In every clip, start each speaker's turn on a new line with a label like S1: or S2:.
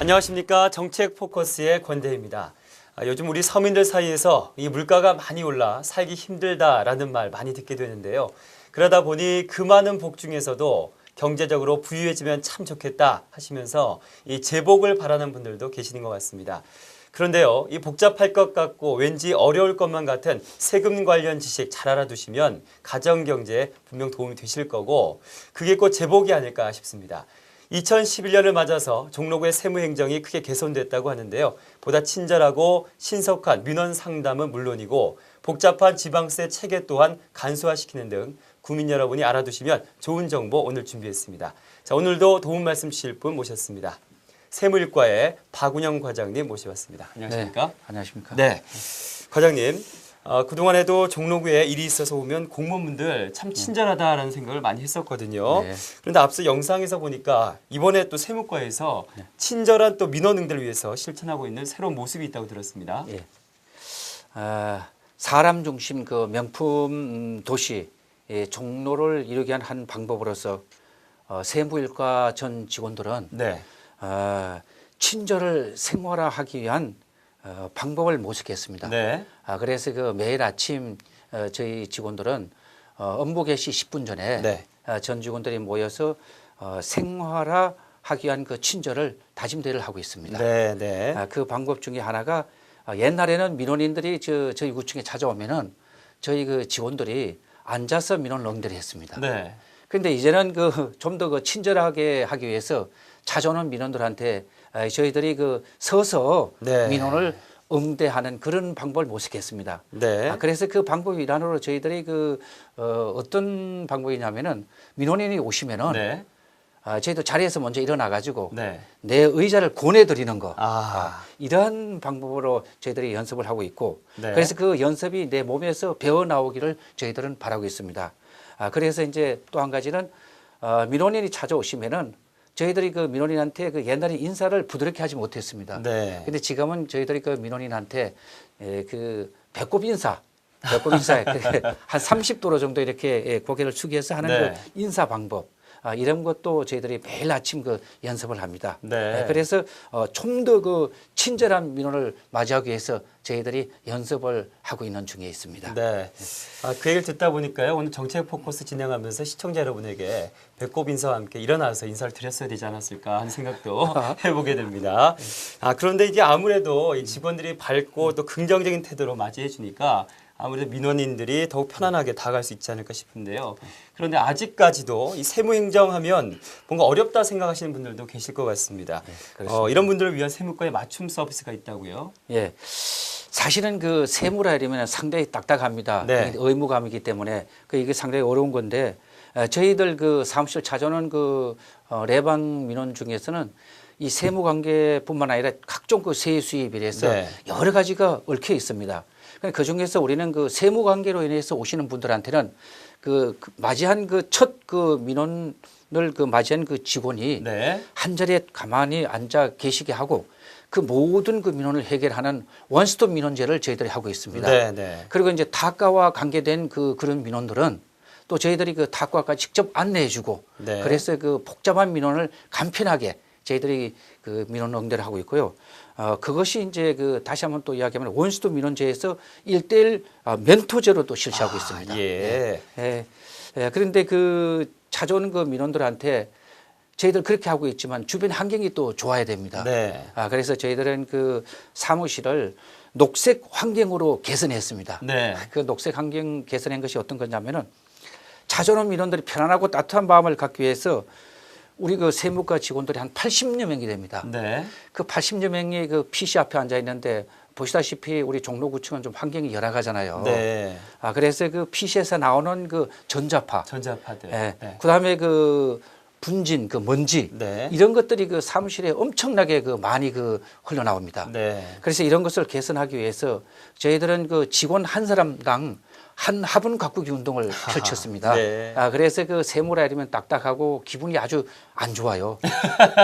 S1: 안녕하십니까. 정책 포커스의 권대희입니다. 요즘 우리 서민들 사이에서 이 물가가 많이 올라 살기 힘들다라는 말 많이 듣게 되는데요. 그러다 보니 그 많은 복 중에서도 경제적으로 부유해지면 참 좋겠다 하시면서 이 재복을 바라는 분들도 계시는 것 같습니다. 그런데요, 이 복잡할 것 같고 왠지 어려울 것만 같은 세금 관련 지식 잘 알아두시면 가정경제에 분명 도움이 되실 거고 그게 곧 재복이 아닐까 싶습니다. 2011년을 맞아서 종로구의 세무행정이 크게 개선됐다고 하는데요. 보다 친절하고 신속한 민원 상담은 물론이고 복잡한 지방세 체계 또한 간소화시키는 등 국민 여러분이 알아두시면 좋은 정보 오늘 준비했습니다. 자, 오늘도 도움 말씀 주실 분 모셨습니다. 세무일과의 박운영 과장님 모셔봤습니다. 안녕하십니까?
S2: 네, 안녕하십니까?
S1: 네, 과장님. 그동안에도 종로구에 일이 있어서 오면 공무원분들 참 친절하다라는 생각을 많이 했었거든요.
S2: 네.
S1: 그런데 앞서 영상에서 보니까 이번에 또 세무과에서 친절한 또 민원 응대를 위해서 실천하고 있는 새로운 모습이 있다고 들었습니다.
S2: 예. 사람 중심 그 명품 도시 종로를 이루기 위한 한 방법으로서 세무일과 전 직원들은
S1: 네.
S2: 친절을 생활화하기 위한 방법을 모색했습니다.
S1: 네.
S2: 그래서 그 매일 아침 저희 직원들은 업무 개시 10분 전에
S1: 네.
S2: 전 직원들이 모여서 생활화하기 위한 그 친절을 다짐대를 하고 있습니다.
S1: 네. 네.
S2: 그 방법 중에 하나가 옛날에는 민원인들이 저희 구청에 찾아오면은 저희 그 직원들이 앉아서 민원 응대를 했습니다.
S1: 네.
S2: 그런데 이제는 좀 더 친절하게 하기 위해서 찾아오는 민원들한테 저희들이 서서
S1: 네.
S2: 민원을 응대하는 그런 방법을 모색했습니다.
S1: 네.
S2: 그래서 그 방법 일환으로 저희들이 어떤 방법이냐면은 민원인이 오시면은
S1: 네.
S2: 저희도 자리에서 먼저 일어나 가지고
S1: 네.
S2: 내 의자를 권해드리는 거
S1: 이런
S2: 방법으로 저희들이 연습을 하고 있고
S1: 네.
S2: 그래서 그 연습이 내 몸에서 배어 나오기를 저희들은 바라고 있습니다. 그래서 이제 또 한 가지는 민원인이 찾아오시면은 저희들이 그 민원인한테 옛날에 인사를 부드럽게 하지 못했습니다.
S1: 네.
S2: 근데 지금은 저희들이 그 민원인한테 배꼽 인사에 한 30도로 정도 이렇게 고개를 숙여서 하는
S1: 네.
S2: 그 인사 방법. 이런 것도 저희들이 매일 아침 연습을 합니다.
S1: 네.
S2: 그래서 좀 더 친절한 민원을 맞이하기 위해서 저희들이 연습을 하고 있는 중에 있습니다.
S1: 네. 그 얘기를 듣다 보니까요. 오늘 정책 포커스 진행하면서 시청자 여러분에게 배꼽 인사와 함께 일어나서 인사를 드렸어야 되지 않았을까 하는 생각도 해보게 됩니다. 그런데 이게 아무래도 이 직원들이 밝고 또 긍정적인 태도로 맞이해 주니까 아무래도 민원인들이 더욱 편안하게 다가갈 수 있지 않을까 싶은데요. 그런데 아직까지도 이 세무행정하면 뭔가 어렵다 생각하시는 분들도 계실 것 같습니다.
S2: 네,
S1: 이런 분들을 위한 세무과의 맞춤 서비스가 있다고요?
S2: 예. 사실은 세무라 이러면 상당히 딱딱합니다.
S1: 네.
S2: 의무감이기 때문에 이게 상당히 어려운 건데 저희들 사무실 찾아오는 레방 민원 중에서는 이 세무 관계뿐만 아니라 각종 세액 수입에 대해서
S1: 네.
S2: 여러 가지가 얽혀 있습니다. 그 중에서 우리는 세무 관계로 인해서 오시는 분들한테는 맞이한 첫 민원을 맞이한 직원이
S1: 네.
S2: 한 자리에 가만히 앉아 계시게 하고 모든 민원을 해결하는 원스톱 민원제를 저희들이 하고 있습니다.
S1: 네, 네.
S2: 그리고 이제 다과와 관계된 그런 민원들은 또 저희들이 다과까지 직접 안내해주고
S1: 네.
S2: 그래서 복잡한 민원을 간편하게 저희들이 민원 응대를 하고 있고요. 그것이 이제 다시 한번 또 이야기하면 원스톱 민원제에서 1:1 멘토제로도 실시하고 있습니다.
S1: 예.
S2: 그런데 찾아오는 민원들한테 저희들 그렇게 하고 있지만 주변 환경이 또 좋아야 됩니다.
S1: 네.
S2: 그래서 저희들은 사무실을 녹색 환경으로 개선했습니다.
S1: 네.
S2: 녹색 환경 개선한 것이 어떤 거냐면은 찾아오는 민원들이 편안하고 따뜻한 마음을 갖기 위해서 우리 세무과 직원들이 한 80여 명이 됩니다.
S1: 네.
S2: 80여 명이 PC 앞에 앉아 있는데 보시다시피 우리 종로구청은 좀 환경이 열악하잖아요.
S1: 네.
S2: 그래서 PC에서 나오는
S1: 전자파들.
S2: 네.
S1: 네.
S2: 그다음에 분진, 먼지
S1: 네.
S2: 이런 것들이 사무실에 엄청나게 많이 흘러나옵니다.
S1: 네.
S2: 그래서 이런 것을 개선하기 위해서 저희들은 직원 한 사람당 한 화분 가꾸기 운동을 펼쳤습니다.
S1: 네.
S2: 그래서 세무라 이러면 딱딱하고 기분이 아주 안 좋아요.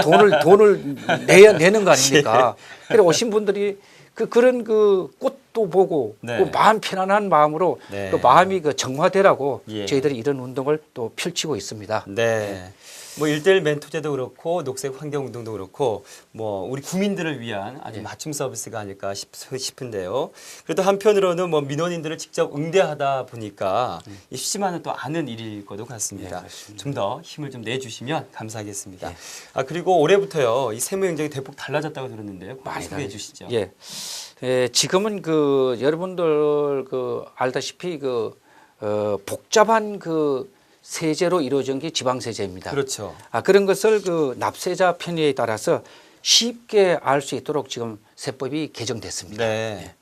S2: 돈을 내는 거 아닙니까? 그래서 오신 분들이 그런 꽃도 보고
S1: 네.
S2: 마음 편안한 마음으로
S1: 네.
S2: 마음이 정화되라고
S1: 예.
S2: 저희들이 이런 운동을 또 펼치고 있습니다.
S1: 네. 뭐 일대일 멘토제도 그렇고 녹색 환경 운동도 그렇고 뭐 우리 구민들을 위한 아주 맞춤 서비스가 아닐까 싶은데요. 그래도 한편으로는 뭐 민원인들을 직접 응대하다 보니까 이 쉽지만은 또 않은 일일 것도 같습니다. 좀 더 힘을 좀 내주시면 감사하겠습니다. 그리고 올해부터요 이 세무행정이 대폭 달라졌다고 들었는데요. 많이 소개해 주시죠.
S2: 지금은 그 여러분들 그 알다시피 그 복잡한 그 세제로 이루어진 게 지방세제입니다.
S1: 그렇죠.
S2: 그런 것을 그 납세자 편의에 따라서 쉽게 알 수 있도록 지금 세법이 개정됐습니다.
S1: 네.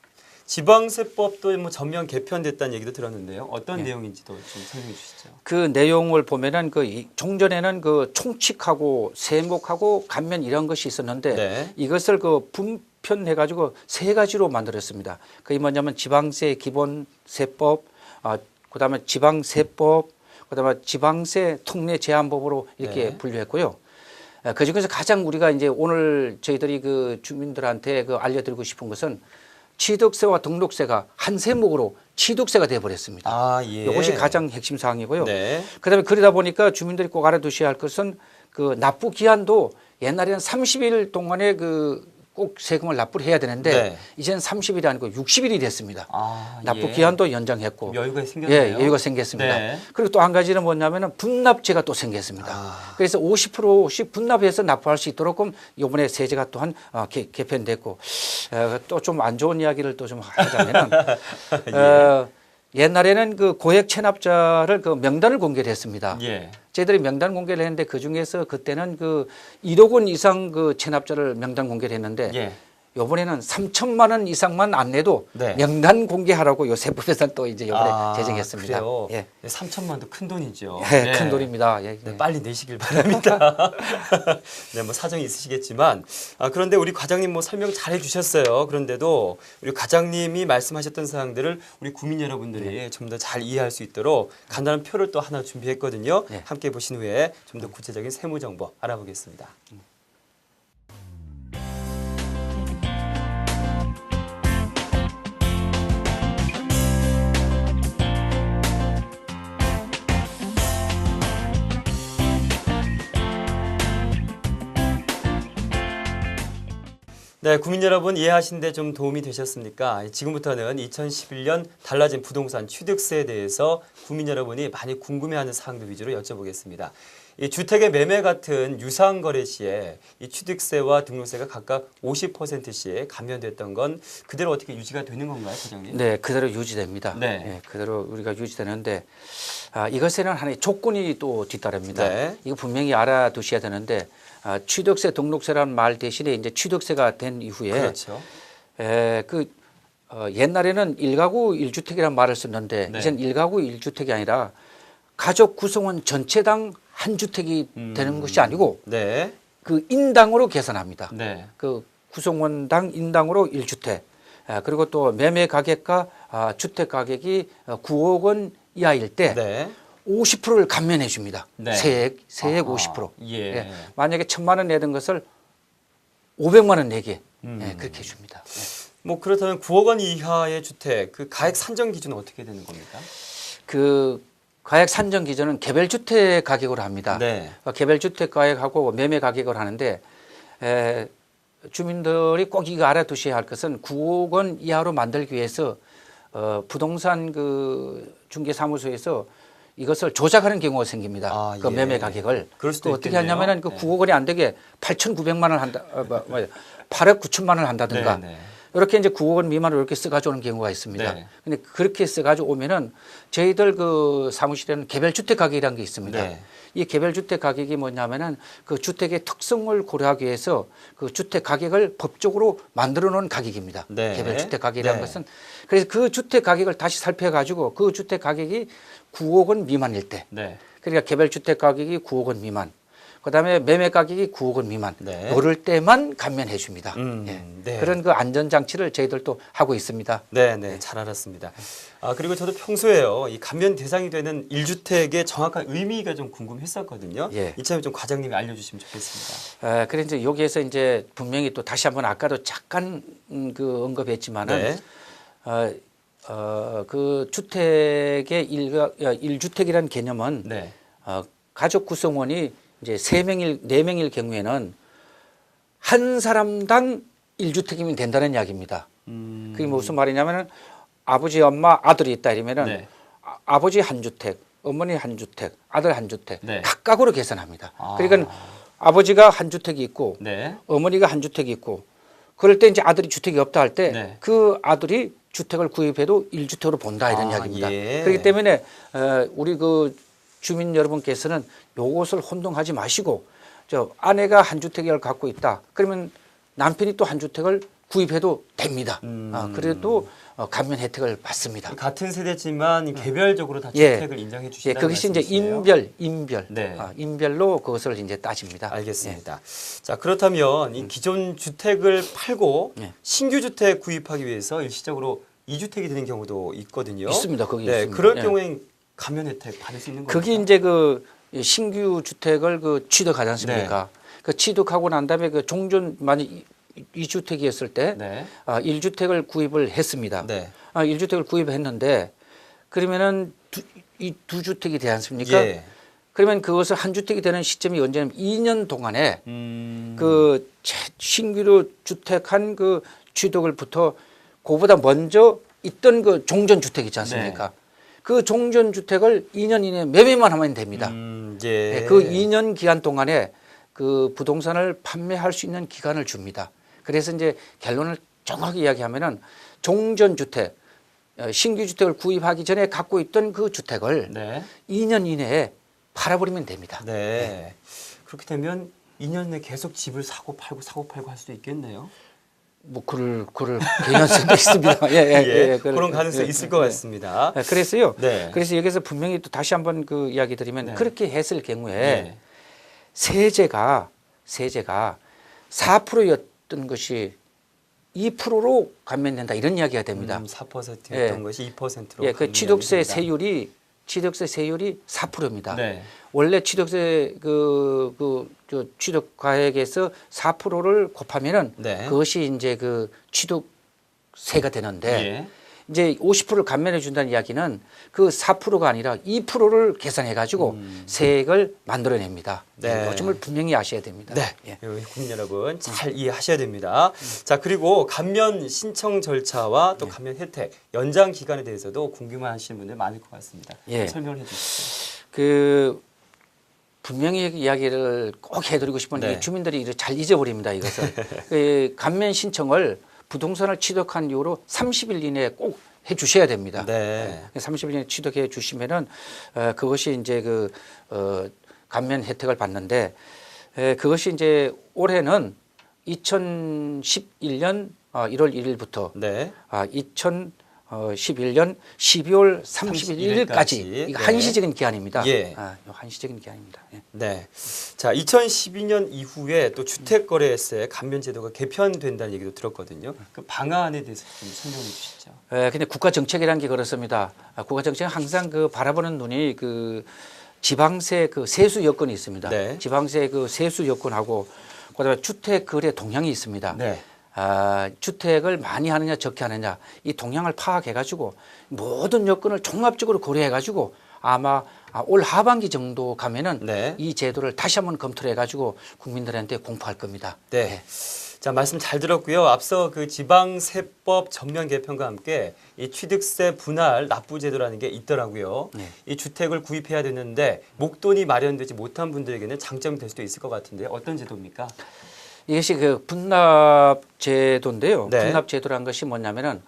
S1: 지방세법도 뭐 전면 개편됐다는 얘기도 들었는데요. 어떤 내용인지도 좀 설명해 주시죠.
S2: 그 내용을 보면은 그 종전에는 그 총칙하고 세목하고 감면 이런 것이 있었는데 이것을 그 분편해 가지고 세 가지로 만들었습니다. 그게 뭐냐면 지방세 기본세법, 그다음에 지방세법, 그다음에 지방세 특례 제한법으로 이렇게 분류했고요. 그 중에서 가장 우리가 이제 오늘 저희들이 그 주민들한테 그 알려드리고 싶은 것은 취득세와 등록세가 한 세목으로 취득세가 되어버렸습니다. 이것이 가장 핵심 사항이고요. 그다음에 그러다 보니까 주민들이 꼭 알아두셔야 할 것은 그 납부 기한도 옛날에는 30일 동안에 그 꼭 세금을 납부를 해야 되는데 이제는 30일이 아니고 60일이 됐습니다. 납부 기한도 연장했고
S1: 여유가 생겼네요.
S2: 여유가 생겼습니다. 그리고 또 한 가지는 뭐냐면은 분납제가 또 생겼습니다. 그래서 50%씩 분납해서 납부할 수 있도록 이번에 세제가 또한 개편됐고 또 좀 안 좋은 이야기를 또 좀 하자면은 옛날에는 그 고액 체납자를 그 명단을 공개를 했습니다. 저희들이 명단 공개를 했는데 그 중에서 그때는 그 1억 원 이상 그 체납자를 명단 공개를 했는데 이번에는 3천만 원 이상만 안 내도 명단 공개하라고 요 세법에서 또 이제 이번에 제정했습니다.
S1: 그래요? 3천만도 큰 돈이죠.
S2: 큰 돈입니다.
S1: 빨리 내시길 바랍니다. 뭐 사정이 있으시겠지만 그런데 우리 과장님 뭐 설명 잘 해주셨어요. 그런데도 우리 과장님이 말씀하셨던 사항들을 우리 구민 여러분들이 좀 더 잘 이해할 수 있도록 간단한 표를 또 하나 준비했거든요. 함께 보신 후에 좀 더 구체적인 세무 정보 알아보겠습니다. 네, 국민 여러분 이해하시는데 좀 도움이 되셨습니까? 지금부터는 2011년 달라진 부동산 취득세에 대해서 국민 여러분이 많이 궁금해하는 사항들 위주로 여쭤보겠습니다. 이 주택의 매매 같은 유사한 거래 시에 이 취득세와 등록세가 각각 50%씩 감면됐던 건 그대로 어떻게 유지가 되는 건가요, 과장님?
S2: 네, 그대로 유지됩니다. 그대로 우리가 유지되는데 이것에는 하나의 조건이 또 뒤따릅니다. 이거 분명히 알아두셔야 되는데 취득세, 등록세라는 말 대신에 이제 취득세가 된 이후에 옛날에는 1가구 1주택이라는 말을 썼는데 이제는 1가구 1주택이 아니라 가족 구성원 전체당 한 주택이 되는 것이 아니고 그 인당으로 계산합니다. 그 구성원당 인당으로 1주택. 그리고 또 매매 가격과 주택 가격이 9억 원 이하일 때 50%를 감면해 줍니다. 세액 50%. 만약에 1,000만 원 내던 것을 500만 원 내게 그렇게 해 줍니다.
S1: 뭐 그렇다면 9억 원 이하의 주택 그 가액 산정 기준은 어떻게 되는 겁니까?
S2: 그 가액 산정 기준은 개별 주택 가격으로 합니다. 개별 주택 가격하고 매매 가격을 하는데 주민들이 꼭 이거 알아두셔야 할 것은 9억 원 이하로 만들기 위해서 부동산 그 중개사무소에서 이것을 조작하는 경우가 생깁니다. 그 매매 가격을. 또 어떻게 하냐면은 그 9억 원이 안 되게 8,900만 원 한다, 8억 9천만 원을 한다든가. 이렇게 이제 9억 원 미만으로 이렇게 써가지고 오는 경우가 있습니다. 근데 그렇게 써가지고 오면은 저희들 그 사무실에는 개별주택 가격이라는 게 있습니다. 이 개별주택 가격이 뭐냐면은 그 주택의 특성을 고려하기 위해서 그 주택 가격을 법적으로 만들어 놓은 가격입니다. 개별주택 가격이라는 것은. 그래서 그 주택 가격을 다시 살펴가지고 그 주택 가격이 9억 원 미만일 때. 그러니까 개별주택 가격이 9억 원 미만. 그다음에 매매 가격이 9억 원 미만. 이럴 때만 감면해 줍니다. 그런 그 안전장치를 저희들도 하고 있습니다.
S1: 잘 알았습니다. 그리고 저도 평소에요. 이 감면 대상이 되는 1주택의 정확한 의미가 좀 궁금했었거든요. 이참에 좀 과장님이 알려주시면 좋겠습니다.
S2: 그래서 이제 여기에서 이제 분명히 또 다시 한번 아까도 잠깐 그 언급했지만은 그 주택의 1주택이라는 개념은 가족 구성원이 이제 3명일 4명일 경우에는 한 사람당 1주택이면 된다는 이야기입니다. 그게 무슨 말이냐면은 아버지, 엄마, 아들이 있다 이러면은
S1: 네.
S2: 아버지 한 주택, 어머니 한 주택, 아들 한 주택
S1: 네.
S2: 각각으로 계산합니다.
S1: 아.
S2: 그러니까 아버지가 한 주택이 있고
S1: 네.
S2: 어머니가 한 주택이 있고 그럴 때 이제 아들이 주택이 없다 할 때
S1: 네.
S2: 그 아들이 주택을 구입해도 1주택으로 본다 이런
S1: 아,
S2: 이야기입니다.
S1: 예.
S2: 그렇기 때문에 우리 그 주민 여러분께서는 요것을 혼동하지 마시고 저 아내가 한 주택을 갖고 있다. 그러면 남편이 또 한 주택을 구입해도 됩니다. 그래도 감면 혜택을 받습니다.
S1: 같은 세대지만 개별적으로 다
S2: 예.
S1: 주택을 인정해
S2: 예,
S1: 주신다는
S2: 그것이 이제
S1: 말씀이시네요.
S2: 인별,
S1: 네.
S2: 인별로 그것을 이제 따집니다.
S1: 알겠습니다. 자, 그렇다면 이 기존 주택을 팔고
S2: 네.
S1: 신규 주택 구입하기 위해서 일시적으로 2주택이 되는 경우도 있거든요.
S2: 있습니다. 거기
S1: 네,
S2: 있습니다.
S1: 그럴
S2: 예.
S1: 경우엔 감면 혜택 받을 수 있는 거죠.
S2: 그게 이제 그 신규 주택을 그 취득하지 않습니까? 그 취득하고 난 다음에 그 종전 만약 2주택이었을 때
S1: 네.
S2: 1주택을 구입을 했습니다.
S1: 네.
S2: 1주택을 구입했는데 그러면은 이 두 주택이 되지 않습니까?
S1: 예.
S2: 그러면 그것을 한 주택이 되는 시점이 언제냐면 2년 동안에 그 신규로 주택한 그 취득을부터 그보다 먼저 있던 그 종전 주택 있지 않습니까?
S1: 네.
S2: 그 종전 주택을 2년 이내에 매매만 하면 됩니다.
S1: 예.
S2: 네, 그 2년 기간 동안에 그 부동산을 판매할 수 있는 기간을 줍니다. 그래서 이제 결론을 정확히 이야기하면은 종전 주택, 신규 주택을 구입하기 전에 갖고 있던 그 주택을
S1: 네.
S2: 2년 이내에 팔아버리면 됩니다.
S1: 네. 그렇게 되면 2년 내에 계속 집을 사고 팔고 할 수도 있겠네요.
S2: 뭐 그럴 개연성도 있습니다. 예,
S1: 그런 가능성이 있을 것 같습니다.
S2: 그래서요.
S1: 네.
S2: 그래서 여기서 분명히 또 다시 한번 그 이야기 드리면
S1: 네.
S2: 그렇게 했을 경우에
S1: 네.
S2: 세제가 4%였던 것이 2%로 감면된다 이런 이야기가 됩니다.
S1: 4%였던
S2: 예.
S1: 것이 2%로.
S2: 예, 그 취득세 세율이 4%입니다.
S1: 네.
S2: 원래 취득세 그 취득가액에서 4%를 곱하면은
S1: 네.
S2: 그것이 이제 그 취득세가 되는데
S1: 예.
S2: 이제 50%를 감면해 준다는 이야기는 그 4%가 아니라 2%를 계산해 가지고 세액을 만들어냅니다.
S1: 네.
S2: 이 점을 분명히 아셔야 됩니다.
S1: 네.
S2: 예.
S1: 우리 국민 여러분 잘 이해하셔야 됩니다. 자, 그리고 감면 신청 절차와 또 감면 혜택, 연장 기간에 대해서도 궁금해하시는 분들 많을 것 같습니다.
S2: 예.
S1: 설명을 해 주시죠.
S2: 그 분명히 이야기를 꼭 해드리고 싶은데
S1: 네.
S2: 주민들이 잘 잊어버립니다. 이것을 그 감면 신청을 부동산을 취득한 이후로 30일 이내에 꼭 해주셔야 됩니다.
S1: 네.
S2: 30일 이내에 취득해 주시면은 그것이 이제 그 감면 혜택을 받는데 그것이 이제 올해는 2011년 1월 1일부터
S1: 네.
S2: 2011년 12월 31일까지 이거
S1: 네.
S2: 한시적인 기한입니다.
S1: 예.
S2: 한시적인 기한입니다. 예.
S1: 네. 자, 2012년 이후에 또 주택거래세 감면 제도가 개편된다는 얘기도 들었거든요. 그 방안에 대해서 좀 설명해 주시죠.
S2: 근데 국가 정책이라는 게 그렇습니다. 국가 정책은 항상 그 바라보는 눈이 그 지방세 그 세수 여건이 있습니다.
S1: 네.
S2: 지방세 그 세수 여건하고 그다음에 주택 거래 동향이 있습니다.
S1: 네.
S2: 주택을 많이 하느냐 적게 하느냐 이 동향을 파악해 가지고 모든 여건을 종합적으로 고려해 가지고 아마 올 하반기 정도 가면은
S1: 네.
S2: 이 제도를 다시 한번 검토를 해 가지고 국민들한테 공포할 겁니다.
S1: 네. 자, 말씀 잘 들었고요. 앞서 그 지방세법 전면 개편과 함께 이 취득세 분할 납부 제도라는 게 있더라고요.
S2: 네.
S1: 이 주택을 구입해야 되는데 목돈이 마련되지 못한 분들에게는 장점이 될 수도 있을 것 같은데 어떤 제도입니까?
S2: 이것이 그 분납 제도인데요.
S1: 네.
S2: 분납 제도라는 것이 뭐냐면은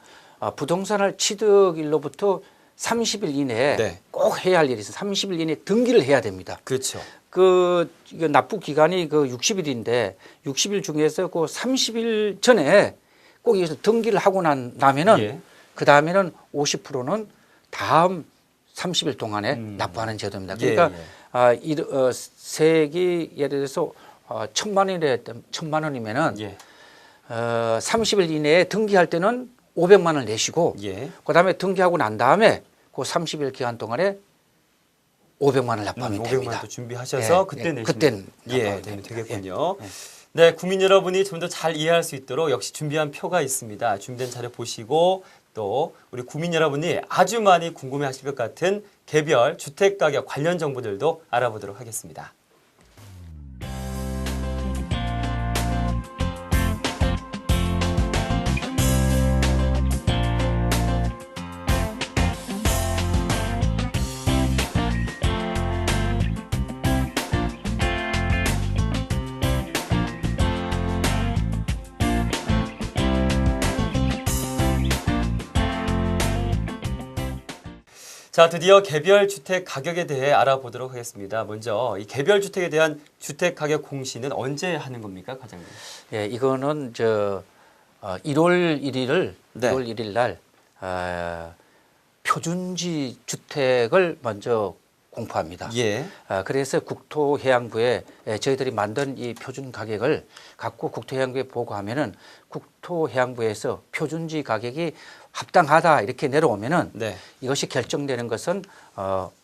S2: 부동산을 취득일로부터 30일 이내에
S1: 네.
S2: 꼭 해야 할 일이 있어요. 30일 이내에 등기를 해야 됩니다.
S1: 그렇죠.
S2: 이거 납부 기간이 그 60일인데 60일 중에서 그 30일 전에 꼭 여기서 등기를 하고 나면은
S1: 예.
S2: 그 다음에는 50%는 다음 30일 동안에 납부하는 제도입니다. 그러니까 세액이 예를 들어서 1,000만 원이면은
S1: 예.
S2: 30일 이내에 등기할 때는 500만 원을 내시고
S1: 예.
S2: 그다음에 등기하고 난 다음에 그 30일 기간 동안에 500만 원을 납부하면
S1: 500만
S2: 됩니다.
S1: 또 준비하셔서
S2: 예,
S1: 그때
S2: 예,
S1: 내시면
S2: 그땐
S1: 되면
S2: 됩니다.
S1: 되겠군요.
S2: 예, 예.
S1: 네, 국민 여러분이 좀 더 잘 이해할 수 있도록 역시 준비한 표가 있습니다. 준비된 자료 보시고 또 우리 국민 여러분이 아주 많이 궁금해하실 것 같은 개별 주택 가격 관련 정보들도 알아보도록 하겠습니다. 자, 드디어 개별 주택 가격에 대해 알아보도록 하겠습니다. 먼저 이 개별 주택에 대한 주택 가격 공시는 언제 하는 겁니까, 과장님?
S2: 예, 이거는 1월 1일을
S1: 네.
S2: 1월 1일 날 표준지 주택을 먼저 공포합니다.
S1: 예.
S2: 그래서 국토해양부에 저희들이 만든 이 표준 가격을 갖고 국토해양부에 보고하면은 국토해양부에서 표준지 가격이 합당하다 이렇게 내려오면은
S1: 네.
S2: 이것이 결정되는 것은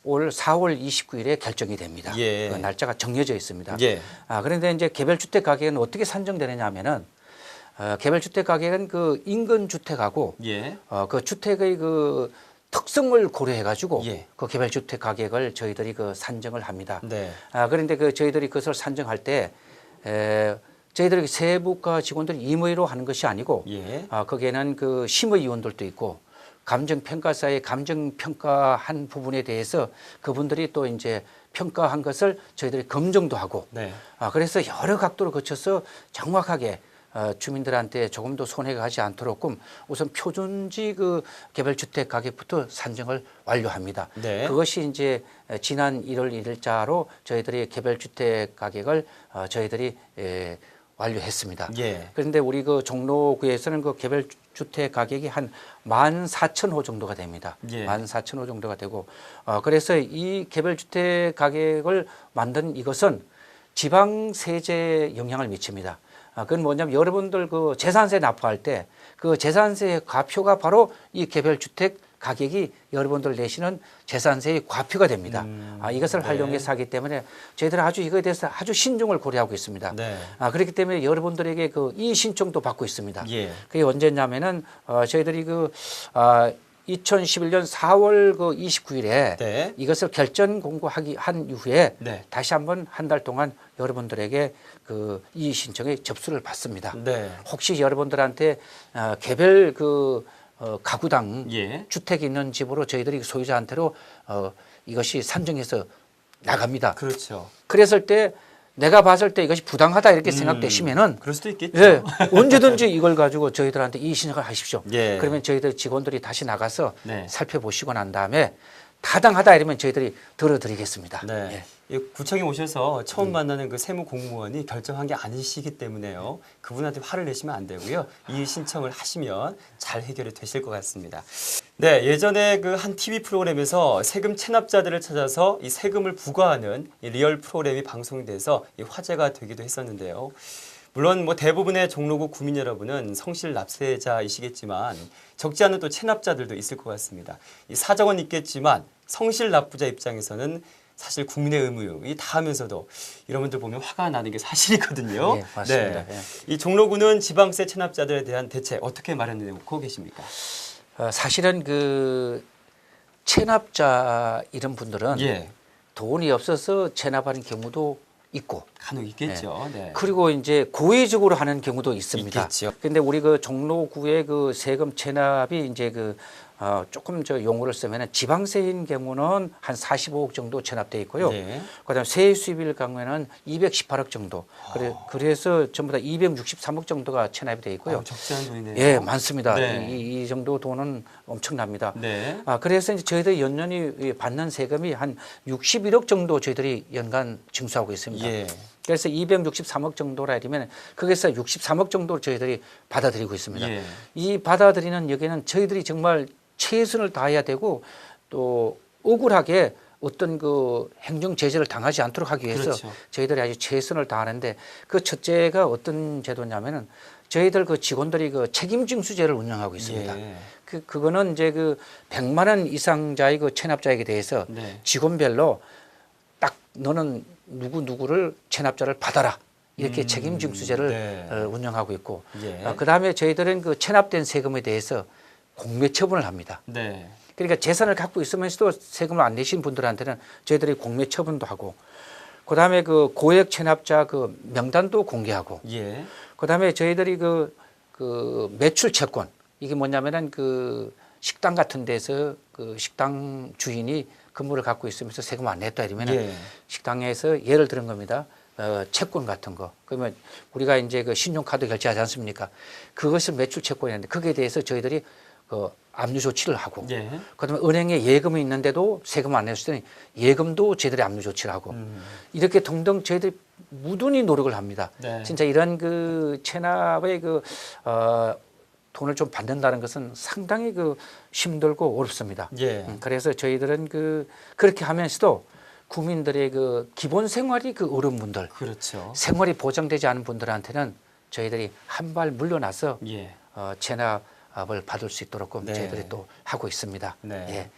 S2: 올 4월 29일에 결정이 됩니다.
S1: 예.
S2: 그 날짜가 정해져 있습니다.
S1: 예.
S2: 그런데 이제 개별주택 가격은 어떻게 산정되느냐 하면은 개별주택 가격은 그 인근 주택하고
S1: 예.
S2: 그 주택의 그 특성을 고려해 가지고
S1: 예.
S2: 그 개별주택 가격을 저희들이 그 산정을 합니다.
S1: 네.
S2: 그런데 그 저희들이 그것을 산정할 때 저희들이 세부과 직원들이 임의로 하는 것이 아니고
S1: 예.
S2: 거기에는 그 심의위원들도 있고 감정평가사의 감정평가한 부분에 대해서 그분들이 또 이제 평가한 것을 저희들이 검증도 하고
S1: 네.
S2: 그래서 여러 각도를 거쳐서 정확하게 주민들한테 조금 더 손해가 가지 않도록 우선 표준지 그 개별주택 가격부터 산정을 완료합니다.
S1: 네.
S2: 그것이 이제 지난 1월 1일자로 저희들이 개별주택 가격을 저희들이 완료했습니다.
S1: 예.
S2: 그런데 우리 그 종로구에서는 그 개별주택 가격이 한 14,000호 정도가 됩니다.
S1: 예.
S2: 14,000호 정도가 되고 그래서 이 개별주택 가격을 만든 이것은 지방세제에 영향을 미칩니다. 그건 뭐냐면 여러분들 그 재산세 납부할 때 그 재산세의 과표가 바로 이 개별주택 가격이 여러분들 내시는 재산세의 과표가 됩니다. 이것을
S1: 네.
S2: 활용해서 하기 때문에 저희들은 아주 이거에 대해서 아주 신중을 고려하고 있습니다.
S1: 네.
S2: 그렇기 때문에 여러분들에게 그 이 신청도 받고 있습니다.
S1: 예.
S2: 그게 언제냐면은 저희들이 그 2011년 4월 그 29일에
S1: 네.
S2: 이것을 결정 공고하기 한 이후에
S1: 네.
S2: 다시 한번 한 달 동안 여러분들에게 그 이의 신청의 접수를 받습니다.
S1: 네.
S2: 혹시 여러분들한테 개별 그 가구당
S1: 예.
S2: 주택이 있는 집으로 저희들이 소유자한테로 이것이 산정해서 나갑니다.
S1: 그렇죠.
S2: 그랬을 때 내가 봤을 때 이것이 부당하다 이렇게 생각되시면은
S1: 그럴 수도 있겠죠.
S2: 예, 언제든지 이걸 가지고 저희들한테 이의 신청을 하십시오.
S1: 예.
S2: 그러면 저희들 직원들이 다시 나가서
S1: 네.
S2: 살펴보시고 난 다음에 타당하다 이러면 저희들이 들어드리겠습니다.
S1: 네.
S2: 예.
S1: 이 구청에 오셔서 처음 만나는 그 세무 공무원이 결정한 게 아니시기 때문에요. 그분한테 화를 내시면 안 되고요. 이 신청을 하시면 잘 해결이 되실 것 같습니다. 네, 예전에 그 한 TV 프로그램에서 세금 체납자들을 찾아서 이 세금을 부과하는 이 리얼 프로그램이 방송돼서 이 화제가 되기도 했었는데요. 물론 뭐 대부분의 종로구 구민 여러분은 성실 납세자이시겠지만 적지 않은 또 체납자들도 있을 것 같습니다. 이 사정은 있겠지만 성실 납부자 입장에서는 사실 국민의 의무이 다하면서도 이런 분들 보면 화가 나는 게 사실이거든요.
S2: 예, 맞습니다. 예.
S1: 이 종로구는 지방세 체납자들에 대한 대책 어떻게 마련해놓고 계십니까?
S2: 사실은 그 체납자 이런 분들은
S1: 예,
S2: 돈이 없어서 체납하는 경우도 있고
S1: 간혹 있겠죠. 네.
S2: 그리고 이제 고의적으로 하는 경우도 있습니다.
S1: 있겠죠.
S2: 근데 우리 그 종로구의 그 세금 체납이 이제 그 조금 저 용어를 쓰면은 지방세인 경우는 한 45억 정도 체납돼 있고요.
S1: 네.
S2: 그다음 세입 수입일 경우에는 218억 정도. 그래서 전부 다 263억 정도가 체납이 돼 있고요.
S1: 적지 않은 돈이네요.
S2: 예, 많습니다.
S1: 네.
S2: 이 정도 돈은 엄청납니다.
S1: 네.
S2: 그래서 이제 저희들이 연년이 받는 세금이 한 61억 정도 저희들이 연간 징수하고 있습니다.
S1: 예.
S2: 그래서 263억 정도라 이러면 거기서 63억 정도 저희들이 받아들이고 있습니다.
S1: 예.
S2: 이 받아들이는 여기는 저희들이 정말 최선을 다해야 되고 또 억울하게 어떤 그 행정 제재를 당하지 않도록 하기 위해서
S1: 그렇죠.
S2: 저희들이 아주 최선을 다하는데 그 첫째가 어떤 제도냐면은 저희들 그 직원들이 그 책임징수제를 운영하고 있습니다.
S1: 예.
S2: 그거는 이제 그 100만 원 이상자의 그 체납자에게 대해서
S1: 네.
S2: 직원별로 딱 너는 누구를 체납자를 받아라. 이렇게 책임징수제를
S1: 네.
S2: 운영하고 있고
S1: 예.
S2: 그다음에 저희들은 그 체납된 세금에 대해서 공매 처분을 합니다.
S1: 네.
S2: 그러니까 재산을 갖고 있으면서도 세금을 안 내신 분들한테는 저희들이 공매 처분도 하고 그다음에 그 고액 체납자 그 명단도 공개하고
S1: 예.
S2: 그다음에 저희들이 그 매출 채권 이게 뭐냐면은 그 식당 같은 데서 그 식당 주인이 근무를 갖고 있으면서 세금 안 냈다 이러면은
S1: 예.
S2: 식당에서 예를 들은 겁니다. 채권 같은 거. 그러면 우리가 이제 그 신용카드 결제하지 않습니까? 그것을 매출 채권이었는데 거기에 대해서 저희들이 그 압류 조치를 하고
S1: 예.
S2: 그다음에 은행에 예금이 있는데도 세금 안 냈을 때는 예금도 저희들이 압류 조치를 하고 이렇게 등등 저희들이 무던히 노력을 합니다.
S1: 네.
S2: 진짜 이런 그 체납의 돈을 좀 받는다는 것은 상당히 힘들고 어렵습니다.
S1: 예.
S2: 그래서 저희들은 그렇게 하면서도 국민들의 기본 생활이 어려운 분들,
S1: 그렇죠.
S2: 생활이 보장되지 않은 분들한테는 저희들이 한 발 물러나서
S1: 예.
S2: 체납을 받을 수 있도록
S1: 네.
S2: 저희들이 또 하고 있습니다.
S1: 네.
S2: 예.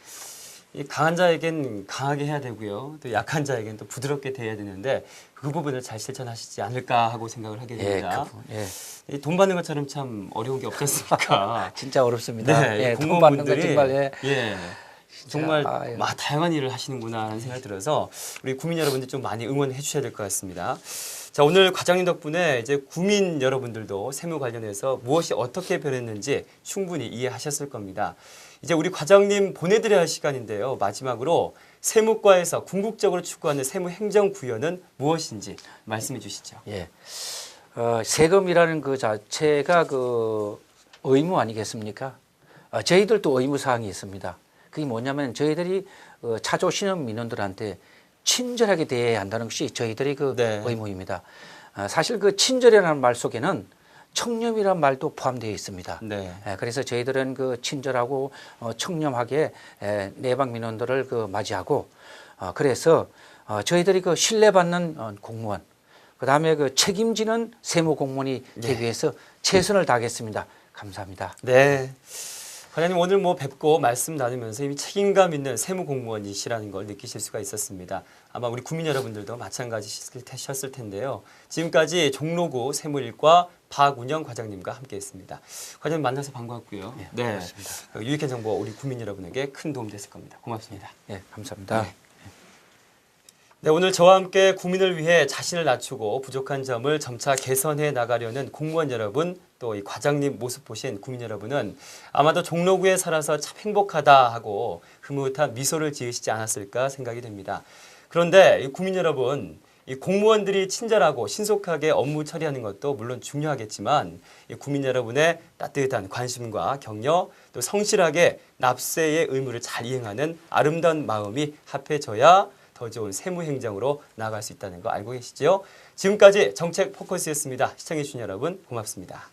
S1: 이 강한 자에겐 강하게 해야 되고요. 또 약한 자에겐 또 부드럽게 대해야 되는데 그 부분을 잘 실천하시지 않을까 하고 생각을 하게 됩니다. 이 돈 받는 것처럼 참 어려운 게 없지 않습니까?
S2: 진짜 어렵습니다.
S1: 네,
S2: 예, 돈 받는 건
S1: 공무원분들이
S2: 정말
S1: 정말
S2: 예.
S1: 다양한 일을 하시는구나 하는 생각이 들어서 우리 국민 여러분들 좀 많이 응원해 주셔야 될 것 같습니다. 자, 오늘 과장님 덕분에 이제 국민 여러분들도 세무 관련해서 무엇이 어떻게 변했는지 충분히 이해하셨을 겁니다. 이제 우리 과장님 보내드려야 할 시간인데요. 마지막으로 세무과에서 궁극적으로 추구하는 세무 행정 구현은 무엇인지 말씀해 주시죠.
S2: 예. 세금이라는 그 자체가 의무 아니겠습니까? 저희들도 의무 사항이 있습니다. 그게 뭐냐면 저희들이 찾아오시는 민원들한테 친절하게 대해야 한다는 것이 저희들의
S1: 네.
S2: 의무입니다. 사실 친절이라는 말 속에는 청렴이라는 말도 포함되어 있습니다.
S1: 네.
S2: 그래서 저희들은 친절하고 청렴하게 내방 민원들을 맞이하고 그래서 저희들이 신뢰받는 공무원 그다음에 책임지는 세무 공무원이 되기 위해서 최선을 다하겠습니다. 감사합니다.
S1: 네. 과장님 오늘 뵙고 말씀 나누면서 이미 책임감 있는 세무 공무원이시라는 걸 느끼실 수가 있었습니다. 아마 우리 국민 여러분들도 마찬가지셨을 텐데요. 지금까지 종로구 세무일과 박운영 과장님과 함께했습니다. 과장님 만나서 반가웠고요.
S2: 네, 고맙습니다.
S1: 유익한 정보 우리 국민 여러분에게 큰 도움 됐을 겁니다. 고맙습니다.
S2: 네, 감사합니다.
S1: 네, 오늘 저와 함께 국민을 위해 자신을 낮추고 부족한 점을 점차 개선해 나가려는 공무원 여러분, 또 이 과장님 모습 보신 국민 여러분은 아마도 종로구에 살아서 참 행복하다 하고 흐뭇한 미소를 지으시지 않았을까 생각이 됩니다. 그런데 이 국민 여러분, 이 공무원들이 친절하고 신속하게 업무 처리하는 것도 물론 중요하겠지만 이 국민 여러분의 따뜻한 관심과 격려, 또 성실하게 납세의 의무를 잘 이행하는 아름다운 마음이 합해져야 더 좋은 세무행정으로 나아갈 수 있다는 거 알고 계시죠? 지금까지 정책 포커스였습니다. 시청해주신 여러분 고맙습니다.